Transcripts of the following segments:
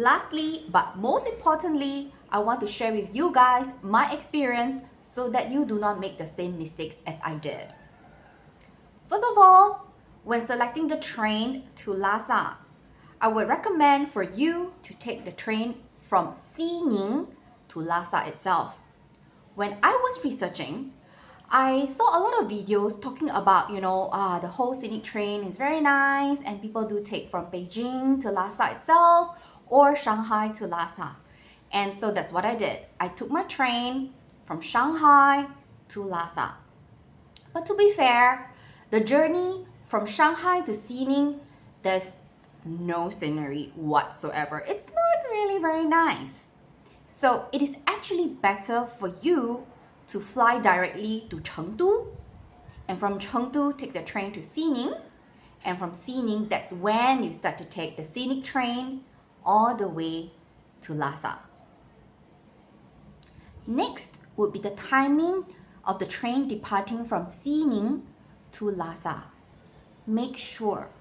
Lastly, but most importantly, I want to share with you guys my experience so that you do not make the same mistakes as I did. First of all, when selecting the train to Lhasa, I would recommend for you to take the train from Scenic to Lhasa itself. When I was researching, I saw a lot of videos talking about, the whole Scenic train is very nice and people do take from Beijing to Lhasa itself or Shanghai to Lhasa. And so that's what I did. I took my train from Shanghai to Lhasa. But to be fair, the journey from Shanghai to Scenic, there's no scenery whatsoever. It's not really very nice. So it is actually better for you to fly directly to Chengdu, and from Chengdu take the train to Scenic, and from Scenic, that's when you start to take the Scenic train all the way to Lhasa. Next would be the timing of the train departing from Scenic to Lhasa. Make sure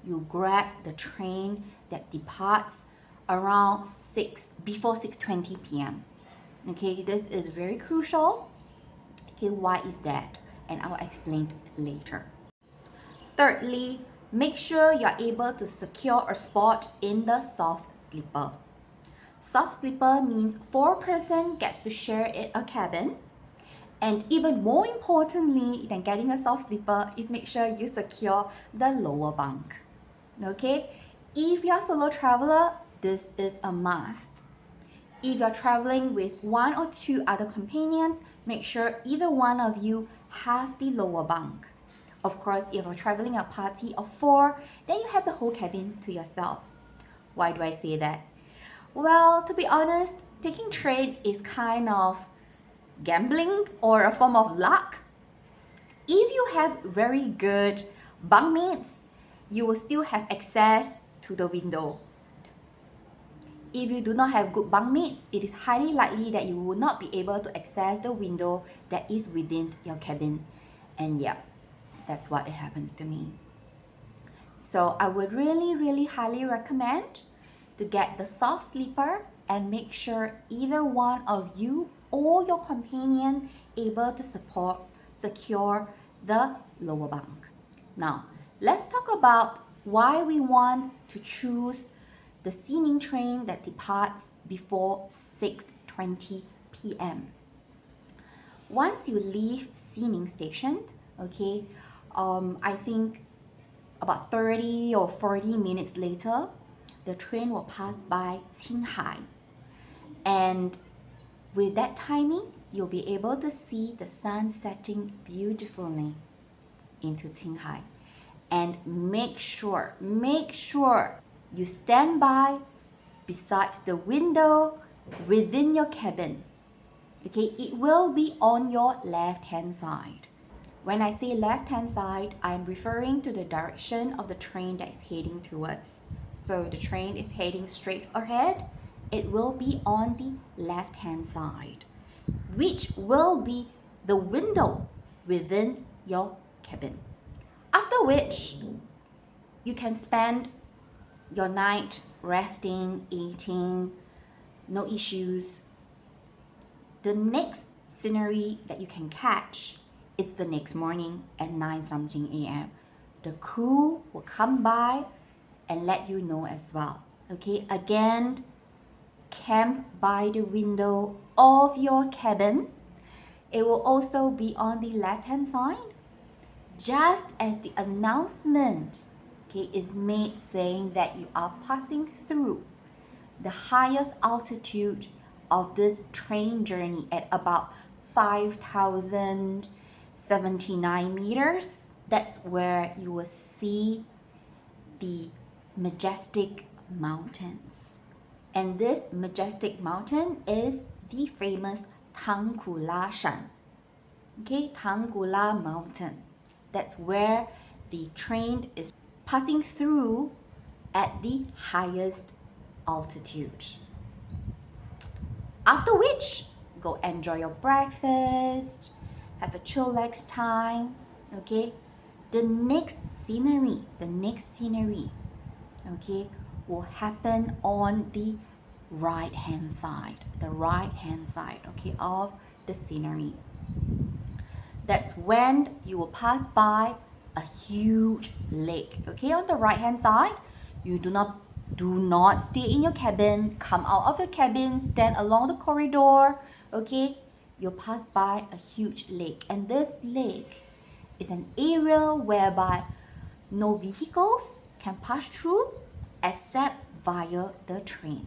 you grab the train that departs around before 6:20 p.m. Okay, this is very crucial. Okay, why is that? And I'll explain later. Thirdly, make sure you're able to secure a spot in the soft sleeper. Soft sleeper means 4 persons gets to share a cabin. And even more importantly than getting a soft sleeper is make sure you secure the lower bunk. Okay? If you're a solo traveler, this is a must. If you're traveling with 1 or 2 other companions, make sure either one of you have the lower bunk. Of course, if you're traveling a party of 4, then you have the whole cabin to yourself. Why do I say that? Well, to be honest, taking train is kind of gambling or a form of luck. If you have very good bunkmates, you will still have access to the window. If you do not have good bunkmates, it is highly likely that you will not be able to access the window that is within your cabin. And yeah, that's what it happens to me. So I would really highly recommend to get the soft sleeper and make sure either one of you or your companion able to secure the lower bunk. Now, let's talk about why we want to choose the Scenic train that departs before 6:20 p.m. Once you leave Scenic station, okay, I think about 30 or 40 minutes later, the train will pass by Qinghai. And with that timing, you'll be able to see the sun setting beautifully into Qinghai. And make sure you stand by besides the window within your cabin. Okay, it will be on your left-hand side. When I say left-hand side, I'm referring to the direction of the train that is heading towards. So the train is heading straight ahead. It will be on the left-hand side, which will be the window within your cabin. After which, you can spend your night resting, eating, no issues. The next scenery that you can catch, it's the next morning at 9-something a.m. The crew will come by and let you know as well. Okay, again, camp by the window of your cabin. It will also be on the left-hand side, just as the announcement, okay, is made saying that you are passing through the highest altitude of this train journey at about 5,079 meters. That's where you will see the majestic mountains. And this majestic mountain is the famous Tangkula Shan. Okay, Tangkula Mountain. That's where the train is passing through at the highest altitude. After which, go enjoy your breakfast, have a chillax time. Okay, the next scenery, okay, will happen on the right hand side, okay, of the scenery. That's when you will pass by a huge lake, okay, on the right hand side. You do not stay in your cabin, come out of your cabin, stand along the corridor, okay. You'll pass by a huge lake, and this lake is an area whereby no vehicles can pass through except via the train.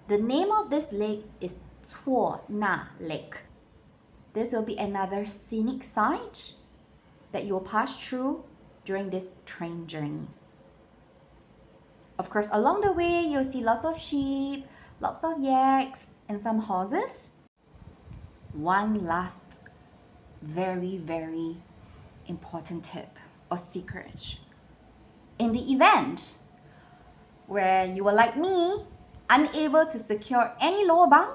The name of this lake is Tuo Na Lake. This will be another scenic site that you will pass through during this train journey. Of course, along the way, you'll see lots of sheep, lots of yaks, and some horses. One last very, very important tip or secret. In the event where you were like me, unable to secure any lower bunk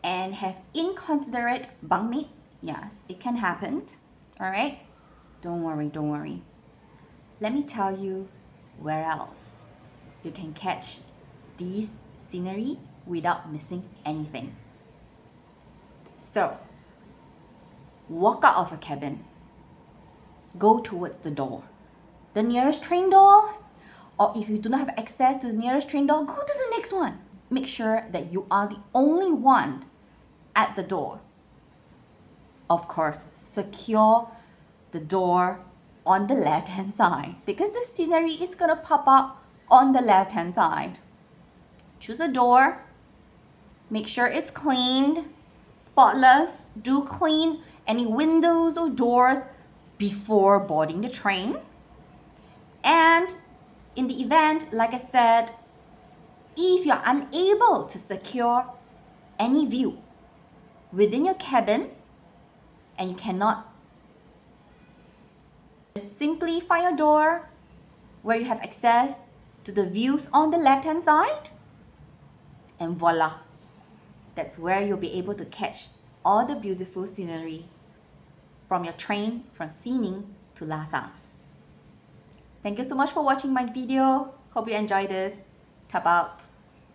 and have inconsiderate bunkmates, yes, it can happen, all right? Don't worry. Let me tell you where else you can catch these scenery without missing anything. So, walk out of your cabin, go towards the door, the nearest train door, or if you do not have access to the nearest train door, go to the next one. Make sure that you are the only one at the door. Of course, secure the door on the left hand side because the scenery is gonna pop up on the left hand side. Choose a door, make sure it's cleaned, spotless. Do clean any windows or doors before boarding the train. And in the event, like I said, if you're unable to secure any view within your cabin and you cannot, just simply find a door where you have access to the views on the left hand side, and voila, that's where you'll be able to catch all the beautiful scenery from your train from Scenic to Lhasa. Thank you so much for watching my video. Hope you enjoyed this. Tap out.